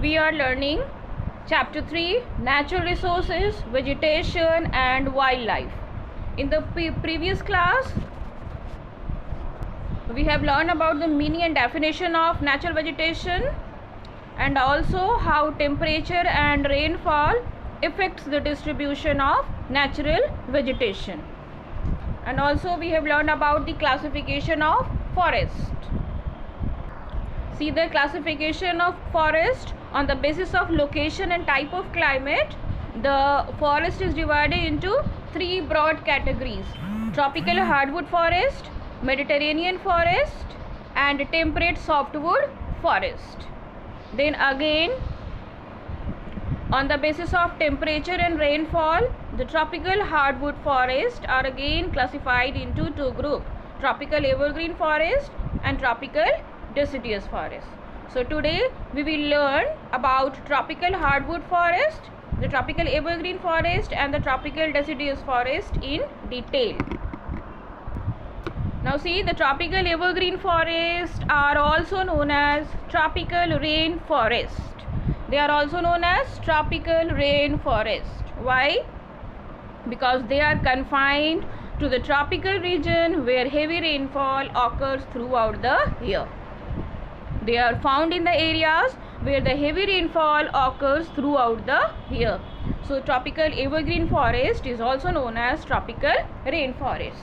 we are learning chapter 3, natural resources, vegetation and wildlife. In the previous class we have learned about the meaning and definition of natural vegetation and also how temperature and rainfall affects the distribution of natural vegetation. And also we have learned about the classification of forest. See the classification of forest on the basis of location and type of climate. The forest is divided into three broad categories: tropical hardwood forest, Mediterranean forest and temperate softwood forest. Then again, on the basis of temperature and rainfall, the tropical hardwood forests are again classified into two groups: tropical evergreen forest and tropical deciduous forest. So today we will learn about tropical hardwood forest, the tropical evergreen forest and the tropical deciduous forest in detail. Now see, the tropical evergreen forests are also known as tropical rain forest. They are also known as tropical rain forest. Why? Because they are confined to the tropical region where heavy rainfall occurs throughout the year. They are found in the areas where the heavy rainfall occurs throughout the year. So tropical evergreen forest is also known as tropical rain forest.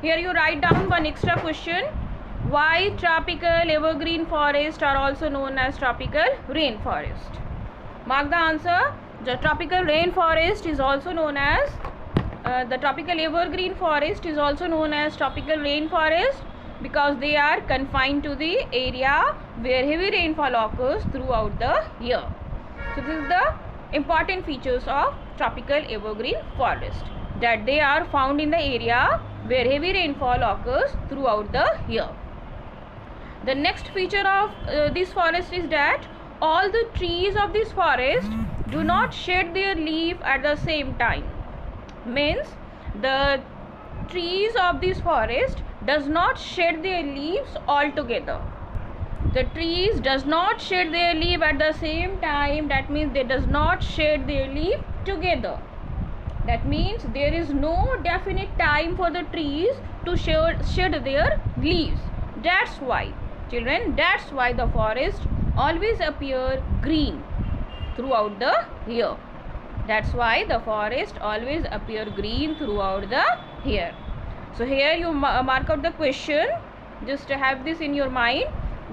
Here you write down one extra question: why tropical evergreen forests are also known as tropical rain forest? Mark the answer. The tropical rain forest is also known as the tropical evergreen forest is also known as tropical rain forest because they are confined to the area where heavy rainfall occurs throughout the year. So this is the important features of tropical evergreen forest, that they are found in the area where heavy rainfall occurs throughout the year. The next feature of this forest is that all the trees of this forest do not shed their leaf at the same time. Means the trees of this forest does not shed their leaves altogether. The trees does not shed their leaf at the same time. That means they does not shed their leaf together. That means there is no definite time for the trees to shed their leaves. That's why, children, that's why the forest always appear green throughout the year. That's why the forest always appear green throughout the year. So here you mark out the question. Just have this in your mind.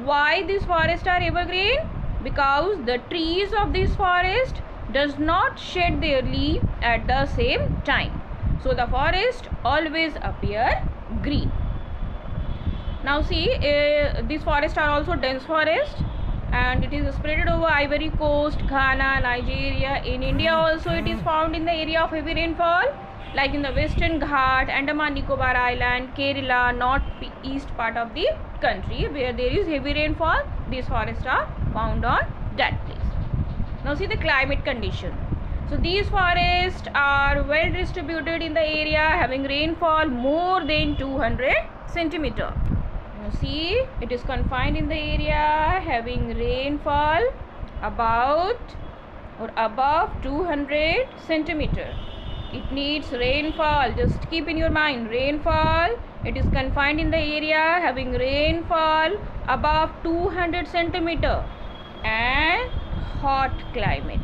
Why these forests are evergreen? Because the trees of this forest does not shed their leaf at the same time. So the forest always appear green. Now see, these forests are also dense forest and it is spread over Ivory Coast, Ghana, Nigeria. In India also it is found in the area of heavy rainfall, like in the Western Ghat, Andaman Nicobar Island, Kerala, north-east part of the country where there is heavy rainfall. These forests are found on that place. Now see the climate condition. So these forests are well distributed in the area having rainfall more than 200 centimeter. Now see, it is confined in the area having rainfall about or above 200 centimeter. It needs rainfall. Just keep in your mind, rainfall. It is confined in the area having rainfall above 200 centimeter and hot climate.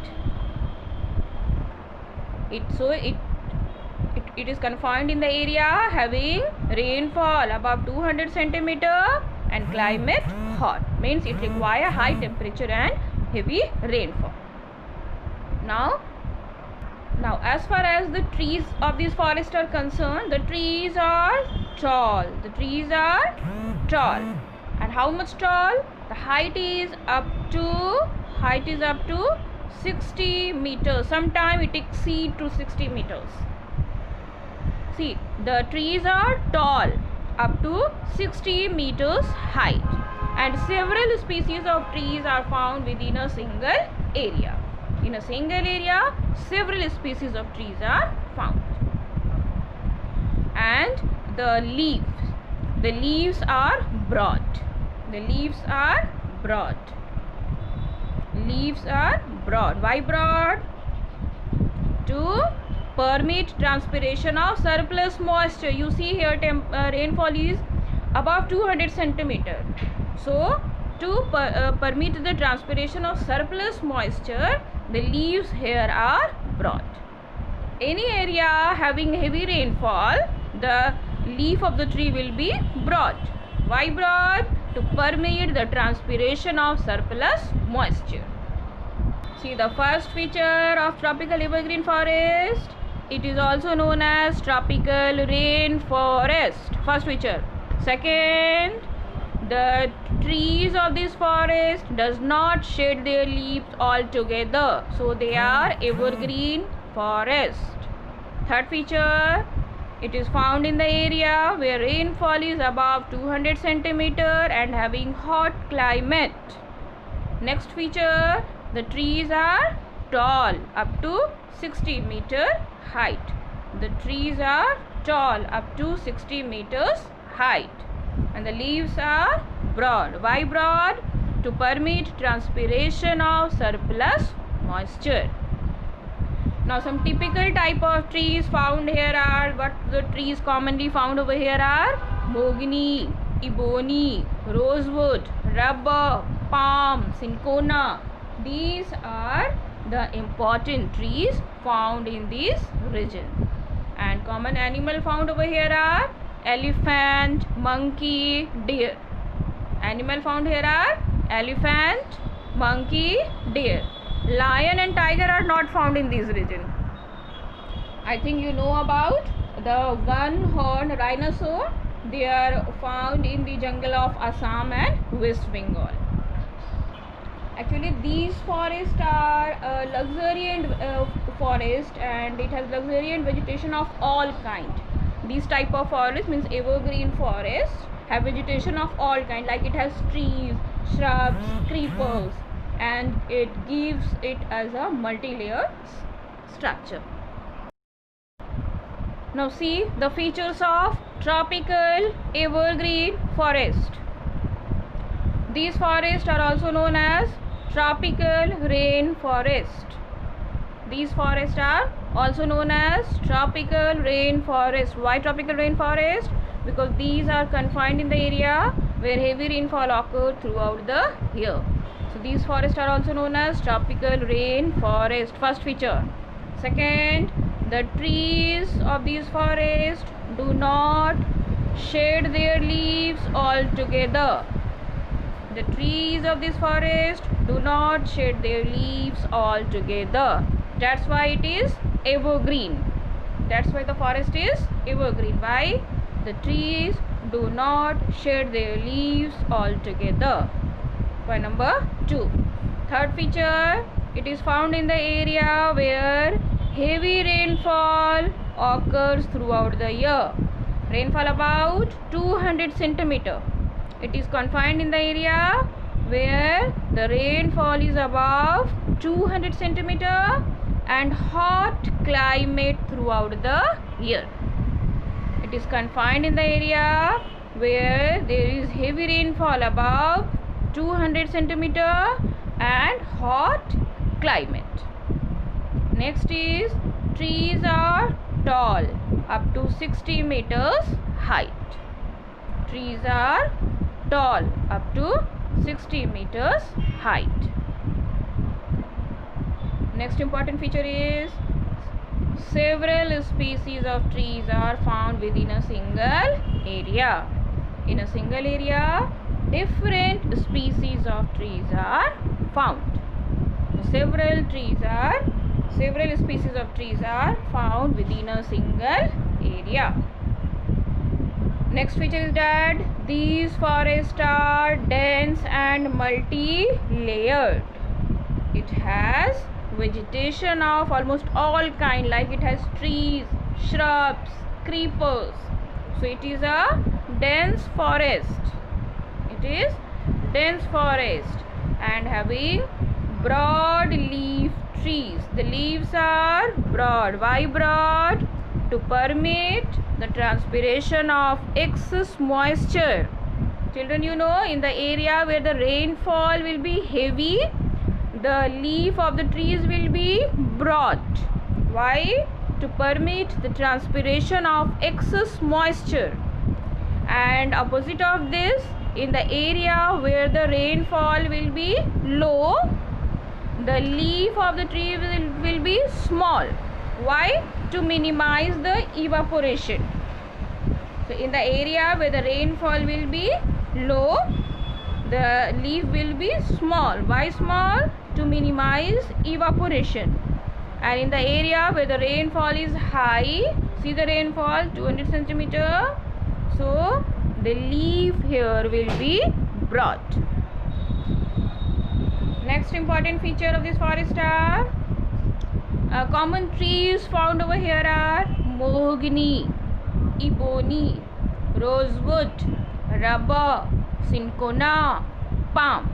It is confined in the area having rainfall above 200 centimeter and climate hot. Means it requires high temperature and heavy rainfall. Now as far as the trees of this forest are concerned, the trees are tall. The trees are tall. And how much tall? The height is up to 60 meters. Sometimes it exceeds to 60 meters. See, the trees are tall up to 60 meters height and several species of trees are found within a single area. In a single area, several species of trees are found. And the leaves are broad. The leaves are broad. leaves are broad. Why broad? To permit transpiration of surplus moisture. You see here rainfall is above 200 centimeter. So to permit the transpiration of surplus moisture, the leaves here are broad. Any area having heavy rainfall, the leaf of the tree will be broad. Why broad? To permit the transpiration of surplus moisture. See the first feature of tropical evergreen forest. It is also known as tropical rainforest. First feature. Second, the trees of this forest does not shed their leaves altogether, so they are evergreen forest. Third feature, it is found in the area where rainfall is above 200 centimeter and having hot climate. Next feature, the trees are tall up to 60 meter height. The trees are tall up to 60 meters height, and the leaves are broad. Why broad? To permit transpiration of surplus moisture. Now some typical type of trees found here are, what the trees commonly found over here are mahogany, ebony, rosewood, rubber, palm, cinchona. These are the important trees found in this region. And common animal found over here are elephant, monkey, deer. Animal found here are elephant, monkey, deer. Lion and tiger are not found in this region. I think you know about the one-horned rhinoceros. They are found in the jungle of Assam and West Bengal. Actually, these forests are luxuriant forest, and it has luxuriant vegetation of all kind. These type of forest means evergreen forest have vegetation of all kind, like it has trees, shrubs, creepers, and it gives it as a multi-layer structure. Now see the features of tropical evergreen forest. These forests are also known as tropical rainforest. These forests are also known as tropical rainforest. Why tropical rainforest? Because these are confined in the area where heavy rainfall occurs throughout the year. So these forests are also known as tropical rainforest. First feature. Second, the trees of these forests do not shed their leaves altogether. The trees of this forest do not shed their leaves altogether. That's why it is evergreen. That's why the forest is evergreen. Why? The trees do not shed their leaves altogether. Point number 2. Third feature, it is found in the area where heavy rainfall occurs throughout the year. Rainfall about 200 centimeter. It is confined in the area where the rainfall is above 200 centimeter and hot climate throughout the year. It is confined in the area where there is heavy rainfall above 200 centimeter and hot climate. Next is trees are tall up to 60 meters height. Trees are tall up to 60 meters height. Next important feature is several species of trees are found within a single area. In a single area, different species of trees are found. Several species of trees are found within a single area. Next feature is that these forests are dense and multi-layered. It has vegetation of almost all kind, like it has trees, shrubs, creepers. So it is a dense forest. It is dense forest and having broad leaf trees. The leaves are broad. Why broad? To permit the transpiration of excess moisture. Children, you know, in the area where the rainfall will be heavy, the leaf of the trees will be broad. Why? To permit the transpiration of excess moisture. And opposite of this, in the area where the rainfall will be low, the leaf of the tree will be small. Why? To minimize the evaporation. So in the area where the rainfall will be low, the leaf will be small. Why small? To minimize evaporation. And in the area where the rainfall is high, see the rainfall 200 centimeter. So the leaf here will be broad. Next important feature of this forest are common trees found over here are mahogany, ebony, rosewood, rubber, cinchona, palm.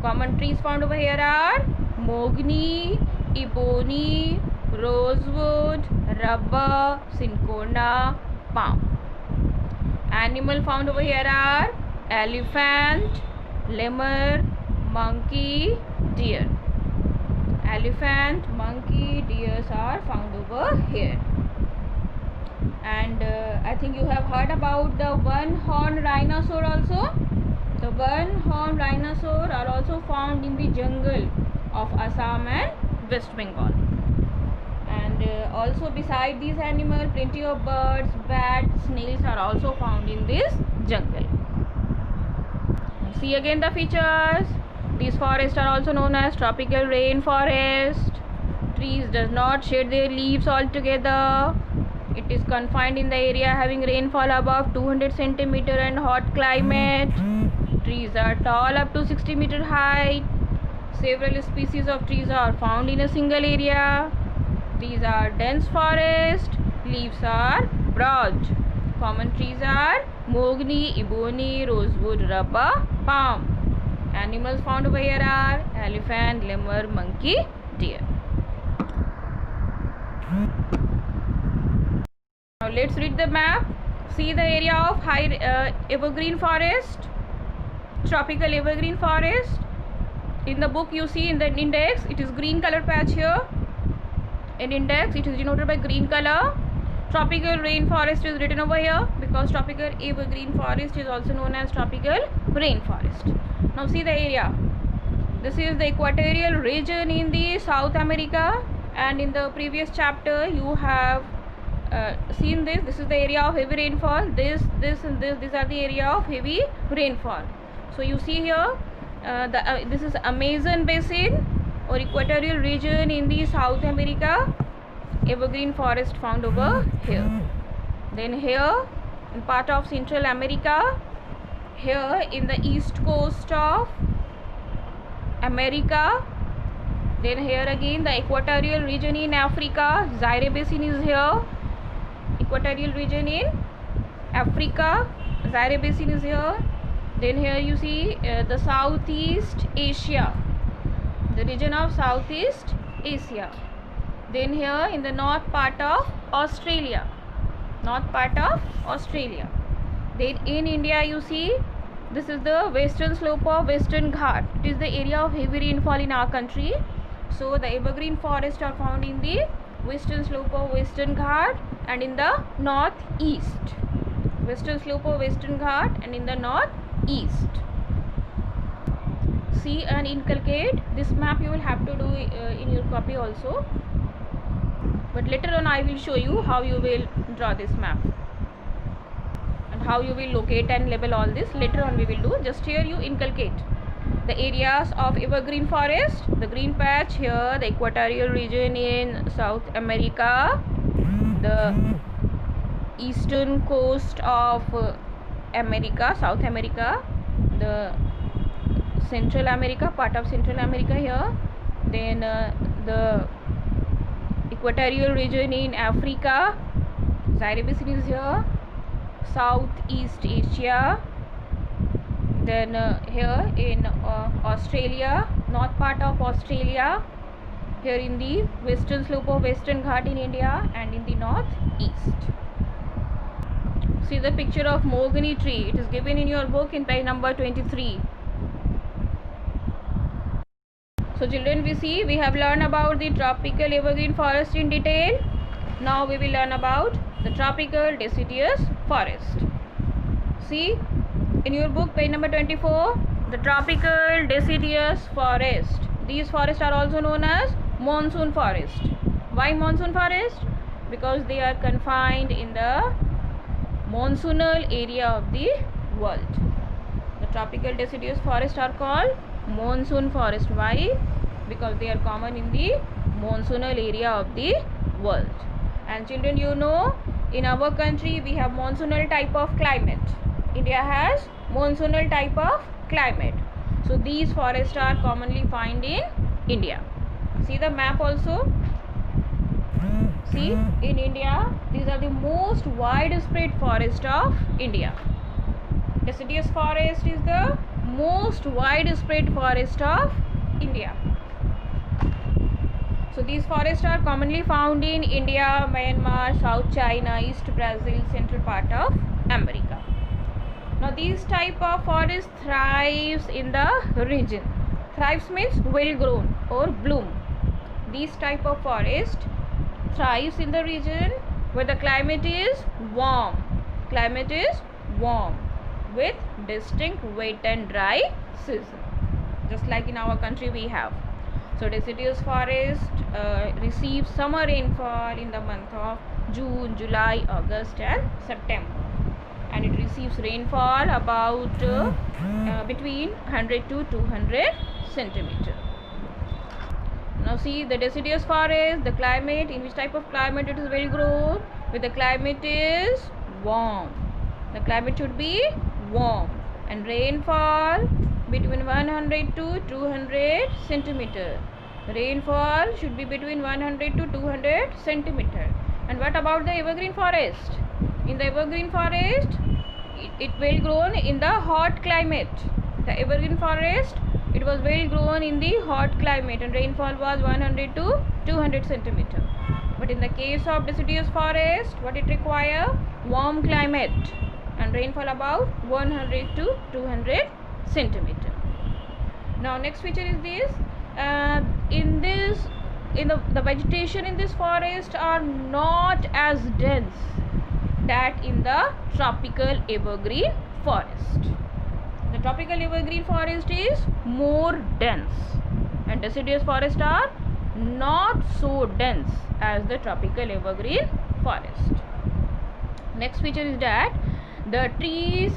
Common trees found over here are mahogany, ebony, rosewood, rubber, cinchona, palm. Animal found over here are elephant, lemur, monkey, deer. Elephant, monkey, deers are found over here. And I think you have heard about the one-horned rhinoceros also. The one-horned rhinoceros are also found in the jungle of Assam and West Bengal. And also beside these animals, plenty of birds, bats, snails are also found in this jungle. See again the features. These forests are also known as tropical rainforest. Trees does not shed their leaves altogether. It is confined in the area having rainfall above 200 centimeter and hot climate. Trees are tall up to 60 meter height. Several species of trees are found in a single area. These are dense forest. Leaves are broad. Common trees are mahogany, ebony, rosewood, rubber, palm. Animals found over here are elephant, lemur, monkey, deer. Now let's read the map. See the area of high evergreen forest, tropical evergreen forest. In the book you see in the index it is green color patch here. In index it is denoted by green color. Tropical rainforest is written over here because tropical evergreen forest is also known as tropical rainforest. Now see the area. This is the equatorial region in the South America, and in the previous chapter you have seen this. This is the area of heavy rainfall. This and this. These are the area of heavy rainfall. So you see here, this is Amazon basin or equatorial region in the South America. Evergreen forest found over here. Then here in part of Central America. Here in the east coast of America. Then here again the equatorial region in Africa. Zaire basin is here. Equatorial region in Africa. Zaire basin is here. Then here you see the Southeast Asia. The region of Southeast Asia. Then here in the north part of Australia. North part of Australia. Then in India you see this is the western slope of Western Ghat. It is the area of heavy rainfall in our country. So the evergreen forests are found in the western slope of Western Ghat and in the northeast. Western slope of Western Ghat and in the northeast. See and inculcate. This map you will have to do in your copy also. But later on I will show you how you will draw this map. How you will locate and label all this later on we will do. Just here you inculcate the areas of evergreen forest, the green patch here, the equatorial region in South America, the eastern coast of America, South America, the Central America, part of Central America here, then the equatorial region in Africa, Zaire basin is here, Southeast Asia, then here in Australia, north part of Australia, here in the western slope of Western Ghat in India and in the northeast. See the picture of mahogany tree. It is given in your book in page number 23. So children, we have learned about the tropical evergreen forest in detail. Now we will learn about the tropical deciduous forest. See, in your book, page number 24, the tropical deciduous forest. These forests are also known as monsoon forest. Why monsoon forest? Because they are confined in the monsoonal area of the world. The tropical deciduous forests are called monsoon forest. Why? Because they are common in the monsoonal area of the world. And children, you know, in our country we have monsoonal type of climate. India has monsoonal type of climate. So these forests are commonly found in India. See the map also. See, in India, these are the most widespread forest of India. Deciduous forest is the most widespread forest of India. So these forests are commonly found in India, Myanmar, South China, East Brazil, central part of America. Now these type of forest thrives in the region. Thrives means well grown or bloom. These type of forest thrives in the region where the climate is warm. Climate is warm with distinct wet and dry season. Just like in our country we have. So deciduous forest receives summer rainfall in the month of June, July, August and September. And it receives rainfall about between 100 to 200 centimeter. Now see the deciduous forest, the climate, in which type of climate it is well grown, where the climate is warm. The climate should be warm and rainfall between 100 to 200 centimeter. Rainfall should be between 100 to 200 centimeter. And what about the evergreen forest? In the evergreen forest, it well grown in the hot climate. The evergreen forest, it was well grown in the hot climate and rainfall was 100 to 200 centimeter. But in the case of deciduous forest, what it require? Warm climate and rainfall about 100 to 200 centimeter. Now next feature is this. The vegetation in this forest are not as dense that in the tropical evergreen forest. The tropical evergreen forest is more dense and deciduous forests are not so dense as the tropical evergreen forest. Next feature is that the trees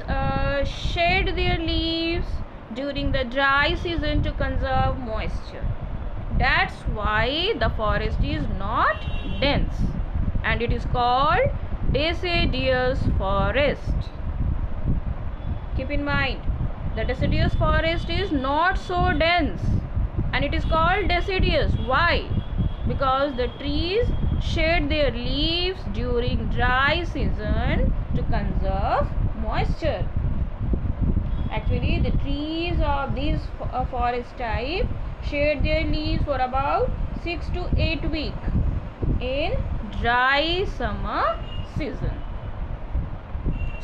shed their leaves during the dry season to conserve moisture. That's why the forest is not dense and it is called deciduous forest. Keep in mind, the deciduous forest is not so dense and it is called deciduous. Why? Because the trees shed their leaves during dry season to conserve moisture. Actually, the trees of this forest type shed their leaves for about 6 to 8 weeks in dry summer season.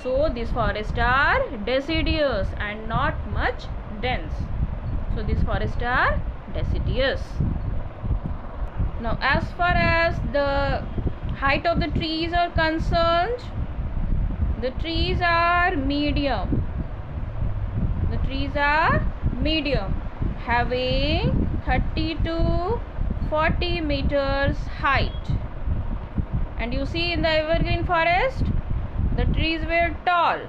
So these forests are deciduous and not much dense. So these forests are deciduous. Now as far as the height of the trees are concerned, the trees are medium. The trees are medium, having 30 to 40 meters height. And you see in the evergreen forest, the trees were tall,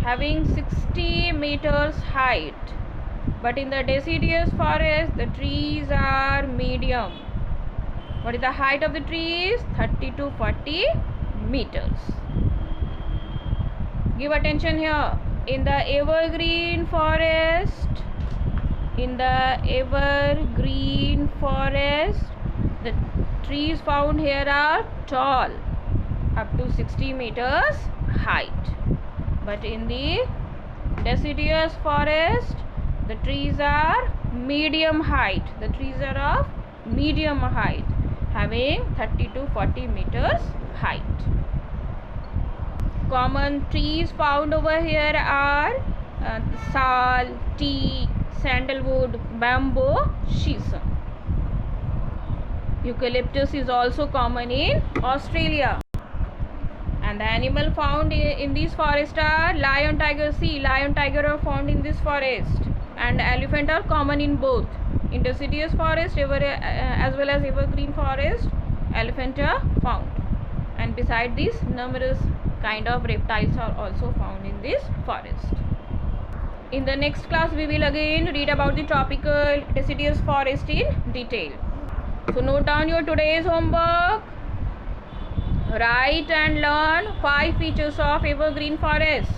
having 60 meters height. But in the deciduous forest, the trees are medium. What is the height of the trees? 30 to 40 meters. Give attention here. In the evergreen forest, the trees found here are tall, up to 60 meters height. But in the deciduous forest, the trees are medium height. The trees are of medium height, having 30 to 40 meters height. Common trees found over here are sal, teak, sandalwood, bamboo, shisham. Eucalyptus is also common in Australia. And the animal found in these forests are lion, tiger. See, lion, tiger are found in this forest, and elephant are common in both. In deciduous forest as well as evergreen forest, elephant are found. And beside this, numerous kind of reptiles are also found in this forest. In the next class, we will again read about the tropical deciduous forest in detail. So note down your today's homework. Write and learn 5 features of evergreen forest.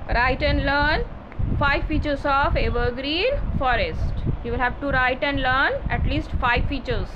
Write and learn 5 features of evergreen forest. You will have to write and learn at least 5 features.